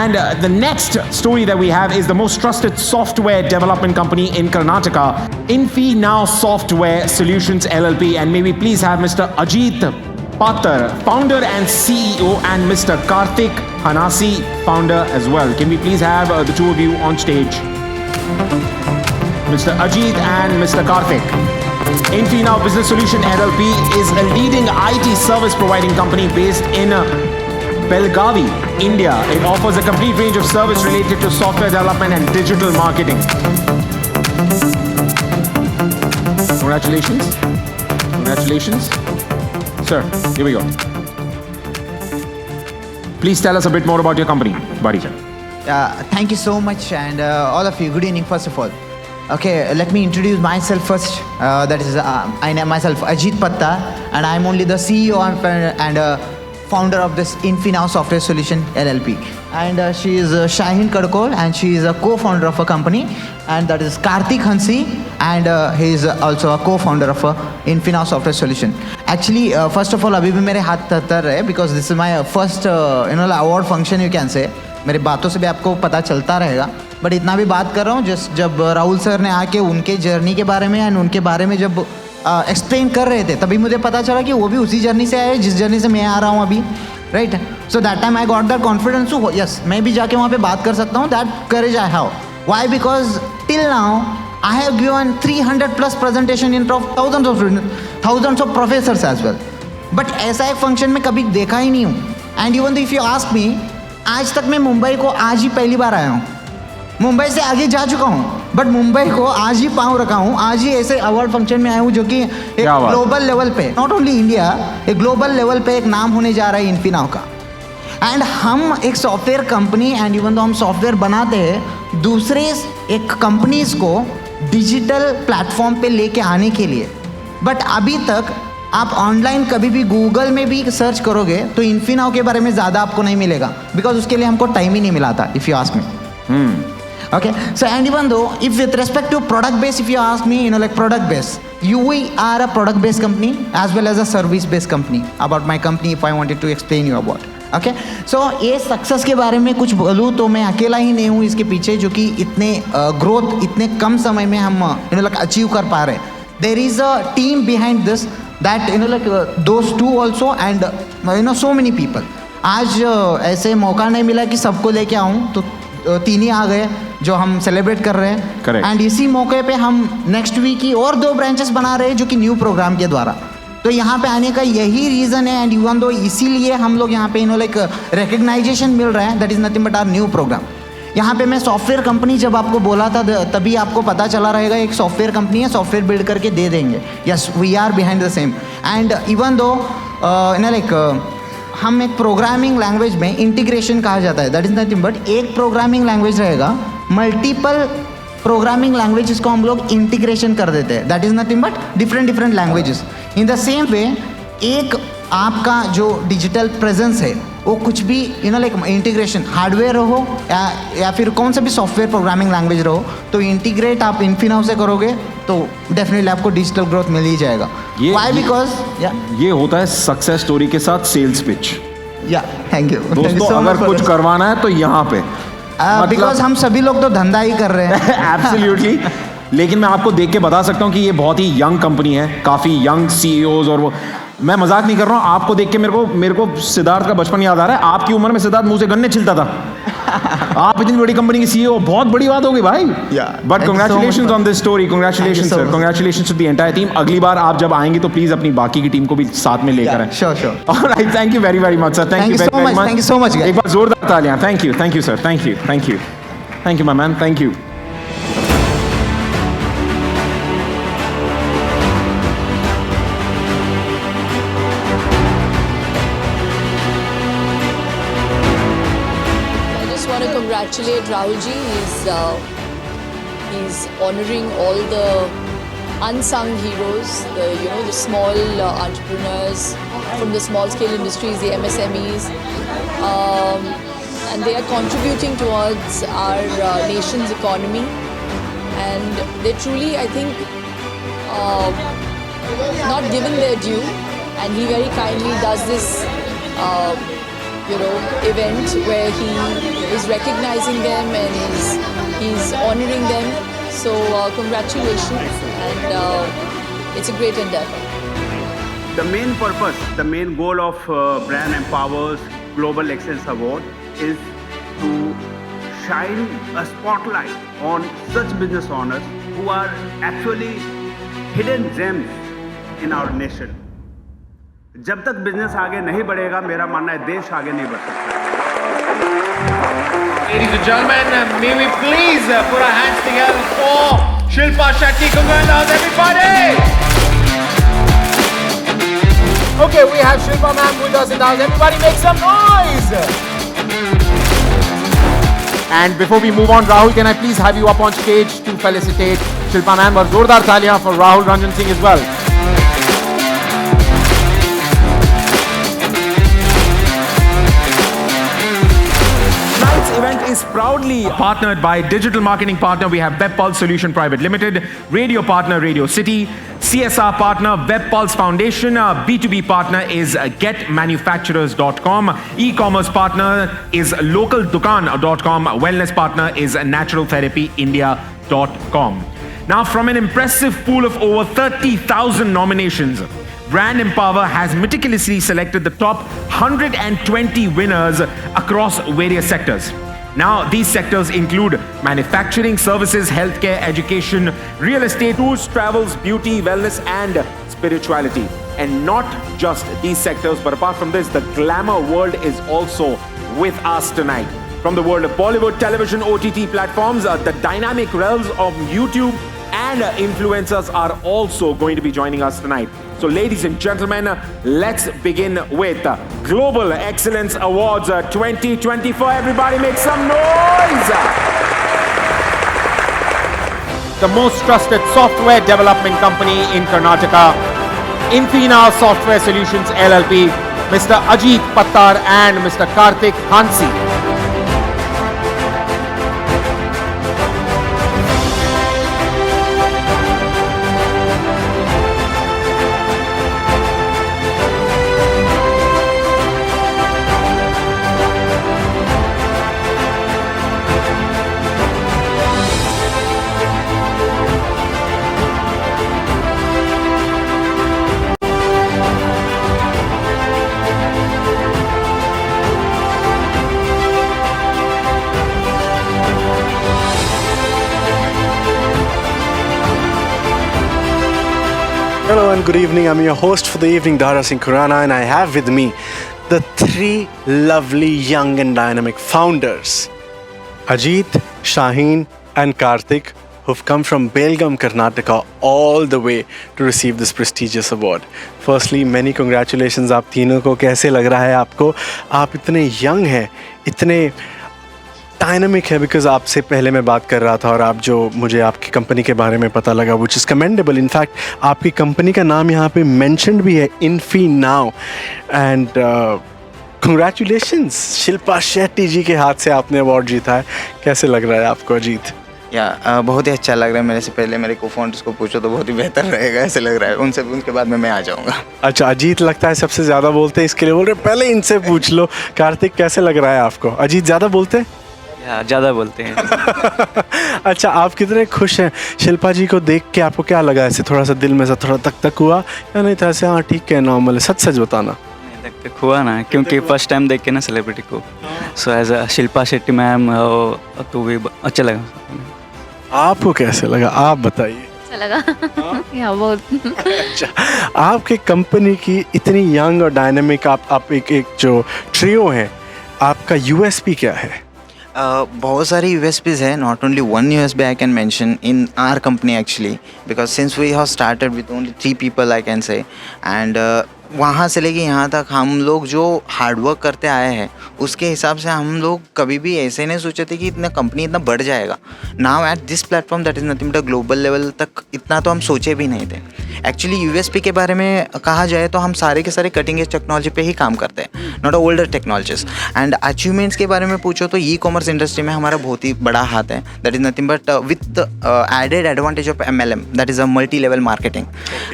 And the next story that we have is the most trusted software development company in Karnataka, Infinow Software Solutions LLP. And may we please have Mr. Ajit Patar, founder and CEO, and Mr. Karthik Hanasi, founder as well. Can we please have the two of you on stage? Mr. Ajit and Mr. Karthik. Infinow Business Solution LLP is a leading IT service providing company based in Belgavi, India. It offers a complete range of service related to software development and digital marketing. Congratulations. Congratulations. Sir, here we go. Please tell us a bit more about your company, Bari. Thank you so much, and all of you. Good evening, first of all. Okay, let me introduce myself first. I name myself Ajit Patta, and I'm only the CEO and founder of this Infinow Software Solution LLP. And she is Shaheen Kadkol, and she is a co-founder of a company, and that is Karthik Hansi, and he is also a co-founder of Infinow Software Solution. Actually, first of all, अभी भी मेरे हाथ तर है because this is my first award function, you can say. मेरी बातों से भी आपको पता चलता रहेगा, बट इतना भी बात कर रहा हूँ जब राहुल सर ने आके उनके जर्नी के बारे में एंड उनके बारे में जब एक्सप्लेन कर रहे थे, तभी मुझे पता चला कि वो भी उसी जर्नी से आए जिस जर्नी से मैं आ रहा हूँ अभी, right. So that time I got that confidence to yes, मैं भी जाके वहाँ पे बात कर सकता हूँ. That courage I have. Why? Because till now I have given 300 plus presentation in front of thousands of professors as well. But ऐसा एक फंक्शन में कभी देखा ही नहीं हूँ. And even if you ask me, आज तक मैं मुंबई को आज ही पहली बार आया हूँ. मुंबई से आगे जा चुका हूँ, बट मुंबई को आज ही पाँव रखा हूँ. आज ही ऐसे अवार्ड फंक्शन में आया हूँ जो कि एक ग्लोबल लेवल पे, नॉट ओनली इंडिया, एक ग्लोबल लेवल पे एक नाम होने जा रहा है इन्फिनाव का. एंड हम एक सॉफ्टवेयर कंपनी, एंड इवन तो हम सॉफ्टवेयर बनाते हैं दूसरे एक कंपनीज को डिजिटल प्लेटफॉर्म पे लेके आने के लिए. बट अभी तक आप ऑनलाइन कभी भी गूगल में भी सर्च करोगे तो इन्फिनाव के बारे में ज़्यादा आपको नहीं मिलेगा, बिकॉज उसके लिए हमको टाइम ही नहीं मिला था, if you ask me. Okay, so and even though if with respect to product base, if you ask me, like product base, we are a product based company as well as a service based company. About my company, if I wanted to explain you about, okay, so ये success के बारे में कुछ बोलूँ तो मैं अकेला ही नहीं हूँ इसके पीछे, जो कि इतने ग्रोथ इतने कम समय में हम अचीव कर पा रहे हैं. There is a team behind this that those two also, and so many people. आज ऐसे मौका नहीं मिला कि सबको लेके आऊँ, तो 3 ही आ गए जो हम सेलिब्रेट कर रहे हैं. एंड इसी मौके पे हम नेक्स्ट वीक की और 2 ब्रांचेस बना रहे हैं जो कि न्यू प्रोग्राम के द्वारा. तो यहाँ पे आने का यही रीज़न है, एंड इवन दो इसीलिए हम लोग यहाँ पे रिकग्नाइजेशन मिल रहा है. That is nothing but our new programme. यहाँ पे मैं सॉफ्टवेयर कंपनी जब आपको बोला था तभी आपको पता चला रहेगा एक सॉफ्टवेयर कंपनी है, सॉफ्टवेयर बिल्ड करके दे देंगे. Yes, we are behind the same. And even though हम एक प्रोग्रामिंग लैंग्वेज में इंटीग्रेशन कहा जाता है. दैट इज़ नथिंग बट एक प्रोग्रामिंग लैंग्वेज रहेगा, मल्टीपल प्रोग्रामिंग लैंग्वेजेस को हम लोग इंटीग्रेशन कर देते हैं. That is nothing but different languages. In the same way एक आपका जो डिजिटल प्रेजेंस है वो कुछ भी इंटीग्रेशन हार्डवेयर हो या फिर कौन सा भी सॉफ्टवेयर प्रोग्रामिंग लैंग्वेज रहो, तो इंटीग्रेट आप इन्फिनाव से करोगे तो डेफिनेटली आपको डिजिटल ग्रोथ मिल ही जाएगा. व्हाई? बिकॉज ये होता है सक्सेस स्टोरी के साथ सेल्स पिच. या थैंक यू दोस्तों, अगर कुछ करवाना है तो यहाँ पे बिकॉज हम सभी लोग तो धंधा ही कर रहे हैं. एब्सोल्युटली. लेकिन मैं आपको देख के बता सकता हूँ कि ये बहुत ही यंग कंपनी है, काफ़ी यंग सीईओज, और वो मैं मजाक नहीं कर रहा हूँ. आपको देख के मेरे को सिद्धार्थ का बचपन याद आ रहा है. आपकी उम्र में सिद्धार्थ मुंह से गन्ने छिलता था. आप इतनी बड़ी कंपनी के सीईओ, बहुत बड़ी बात हो गई भाई. But congratulations on this story. Congratulations sir, congratulations to the entire team. अगली बार आप जब आएंगे तो प्लीज अपनी बाकी की टीम को भी साथ में लेकर आएं. Sure. Alright, thank you very much sir. Thank you very much. Thank you so much. एक बार जोरदार तालियां. Thank you sir. Thank you my man. Thank you. Congratulate Rahul ji. He's honoring all the unsung heroes, the small entrepreneurs from the small scale industries, the MSMEs, and they are contributing towards our nation's economy, and they truly, I think, not given their due, and he very kindly does this event where he is recognizing them and he's honoring them. So congratulations, and it's a great endeavor. The main purpose, the main goal of Brand Empowers Global Excellence Award is to shine a spotlight on such business owners who are actually hidden gems in our nation. जब तक business आगे नहीं बढ़ेगा, मेरा मानना है देश आगे नहीं बढ़ सकता. Ladies and gentlemen, may we please put our hands together for Shilpa Shetty. Congratulations, everybody! Okay, we have Shilpa ma'am with us in the house. Everybody make some noise! And before we move on, Rahul, can I please have you up on stage to felicitate Shilpa ma'am? और जोरदार तालियां for Rahul Ranjan Singh as well. Tonight's event is proudly partnered by digital marketing partner. We have WebPulse Solution Private Limited, radio partner Radio City, CSR partner WebPulse Foundation, B2B partner is GetManufacturers.com, e-commerce partner is LocalDukan.com, wellness partner is NaturalTherapyIndia.com. Now, from an impressive pool of over 30,000 nominations, Brand Empower has meticulously selected the top 120 winners across various sectors. Now, these sectors include manufacturing, services, healthcare, education, real estate, tours, travels, beauty, wellness, and spirituality. And not just these sectors, but apart from this, the glamour world is also with us tonight. From the world of Bollywood, television, OTT platforms, the dynamic realms of YouTube and influencers are also going to be joining us tonight. So, ladies and gentlemen, let's begin with Global Excellence Awards 2024. Everybody make some noise! The most trusted software development company in Karnataka, Infina Software Solutions LLP, Mr. Ajit Pattar and Mr. Karthik Hansi. Hello and good evening. I'm your host for the evening, Dara Singh Khurana, and I have with me the three lovely young and dynamic founders, Ajit, Shaheen and Karthik, who've come from Belgaum, Karnataka all the way to receive this prestigious award. Firstly, many congratulations आप तीनों को. कैसे लग रहा है आपको? आप इतने young हैं, इतने डायनामिक है, बिकॉज आपसे पहले मैं बात कर रहा था और आप जो मुझे आपकी कंपनी के बारे में पता लगा, विच इज़ कमेंडेबल. इनफैक्ट आपकी कंपनी का नाम यहाँ पे मेंशन्ड भी है, इन्फीनाउ. एंड कंग्रेचुलेशंस, शिल्पा शेट्टी जी के हाथ से आपने अवार्ड जीता है. कैसे लग रहा है आपको अजीत? बहुत ही अच्छा लग रहा है. मेरे से पहले मेरे को फाउंडर्स को पूछो तो बहुत ही बेहतर रहेगा, ऐसे लग रहा है. उनके बाद मैं आ जाऊँगा. अच्छा, अजीत लगता है सबसे ज़्यादा बोलते हैं, इसके लिए बोल रहे पहले इनसे पूछ लो. कार्तिक, कैसे लग रहा है आपको? अजीत ज़्यादा बोलते हैं? ज़्यादा बोलते हैं. अच्छा, आप कितने खुश हैं शिल्पा जी को देख के? आपको क्या लगा? ऐसे थोड़ा सा दिल में से थोड़ा तक हुआ या नहीं था? ऐसे हाँ ठीक है, नॉर्मल है? सच सच बताना. तक हुआ ना, क्योंकि फर्स्ट टाइम देख के ना सेलिब्रिटी को, so as a Shilpa Shetty ma'am तो भी अच्छा लगा. आपको कैसे लगा, आप बताइए. अच्छा लगा. या बहुत. अच्छा, आपके कंपनी की इतनी यंग और डायनामिक आप एक जो ट्रियो है, आपका यूएसपी क्या है? बहुत सारी USPs है. Not only one USB I can mention in our company actually, because since we have started with only 3 people I can say, and वहाँ से लेके यहाँ तक हम लोग जो हार्डवर्क करते आए हैं उसके हिसाब से हम लोग कभी भी ऐसे नहीं सोचे थे कि इतना कंपनी इतना बढ़ जाएगा. Now at this platform that is nothing but global level तक इतना तो हम सोचे भी नहीं थे. एक्चुअली यूएसपी के बारे में कहा जाए तो हम सारे के सारे कटिंग एज टेक्नोलॉजी पे ही काम करते हैं, not a older technologies. And achievements के बारे में पूछो तो ई कॉमर्स इंडस्ट्री में हमारा बहुत ही बड़ा हाथ है। That is nothing but with added advantage of MLM, that is a multi level marketing.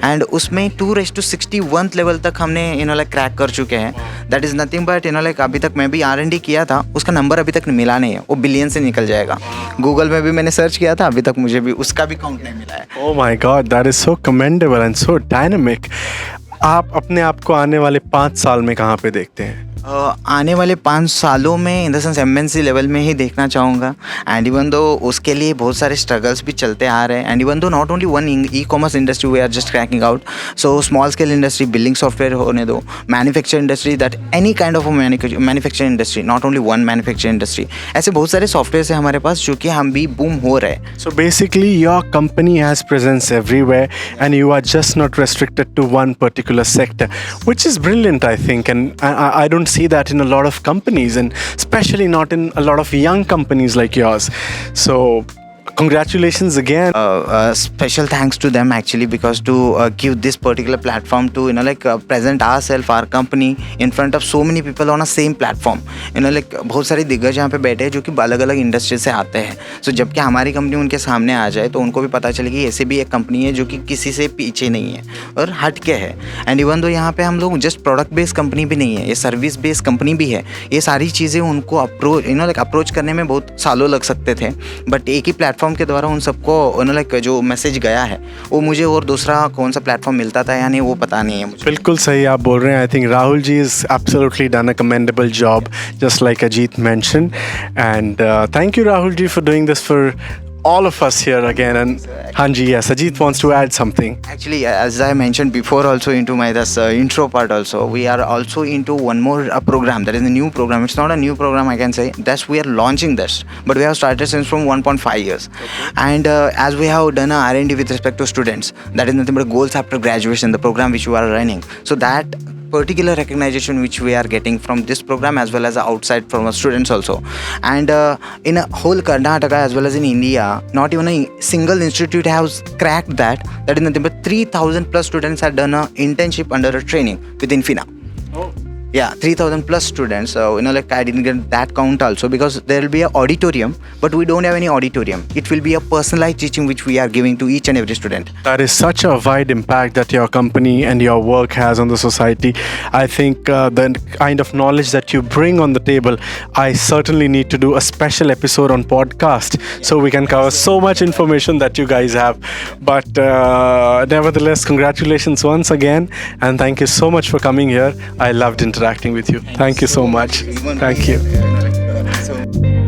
And उसमें 2:61 लेवल तक हमने लाइक क्रैक कर चुके हैं। That is nothing but like अभी तक मैं भी R&D किया था, उसका नंबर अभी तक मिला नहीं है, वो बिलियन से निकल जाएगा। गूगल में भी मैंने सर्च किया था, अभी तक मुझे भी उसका भी काउंट नहीं मिला है। Oh my God, that is so commendable and so dynamic. आप अपने आप को आने वाले 5 साल में कहाँ पे देखते हैं? आने वाले 5 सालों में in the sense MNC level में ही देखना चाहूँगा। एंड इवन दो उसके लिए बहुत सारे स्ट्रगल्स भी चलते आ रहे हैं। And even though not only one e commerce industry we are just cracking out, so small scale industry, building software होने दो, manufacture industry, that any kind of manufacture industry, not only one manufacture industry. ऐसे बहुत सारे software है हमारे पास जो कि हम भी बूम हो रहे हैं। So basically, your company has presence everywhere, and you are just not restricted to one particular sector, which is brilliant, I think. And I don't see that in a lot of companies, and especially not in a lot of young companies like yours. So congratulations again. Special thanks to them actually, because to give this particular platform to present ourselves, our company in front of so many people on a same platform. बहुत सारे दिग्गज यहाँ पे बैठे हैं जो कि अलग अलग इंडस्ट्री से आते हैं। सो जबकि हमारी कंपनी उनके सामने आ जाए तो उनको भी पता चले कि ऐसे भी एक कंपनी है जो कि किसी से पीछे नहीं है और हट के है। एंड इवन दो यहाँ पे हम लोग जस्ट प्रोडक्ट बेस्ड कंपनी भी नहीं है, ये सर्विस बेस्ड कंपनी भी है। ये सारी चीज़ें उनको अप्रोच करने में बहुत सालों लग सकते थे, बट एक ही प्लेटफॉर्म के द्वारा उन सबको जो मैसेज गया है वो मुझे और दूसरा कौन सा प्लेटफॉर्म मिलता था या नहीं वो पता नहीं है मुझे। बिल्कुल सही आप बोल रहे हैं। I think Rahul ji is absolutely done a commendable job, just like Ajit mention, and thank you Rahul ji for doing this for all of us here again. And Hanji, yes, Ajit wants to add something. Actually, as I mentioned before also into my this intro part also, we are also into one more program. That is a new program. It's not a new program, I can say. That's we are launching this, but we have started since from 1.5 years. And as we have done a R&D with respect to students, that is nothing but goals after graduation, the program which we are running. So that particular recognition which we are getting from this program as well as outside from our students also. And in a whole Karnataka as well as in India, not even a single institute has cracked that. That is nothing but 3,000 plus students have done an internship under a training with Infina. Yeah, 3,000 plus students. I didn't get that count also because there will be an auditorium, but we don't have any auditorium. It will be a personalized teaching which we are giving to each and every student. That is such a wide impact that your company and your work has on the society. I think the kind of knowledge that you bring on the table, I certainly need to do a special episode on podcast so we can cover so much information that you guys have. But nevertheless, congratulations once again, and thank you so much for coming here. I loved interacting with you. Thank you so much. Thank you.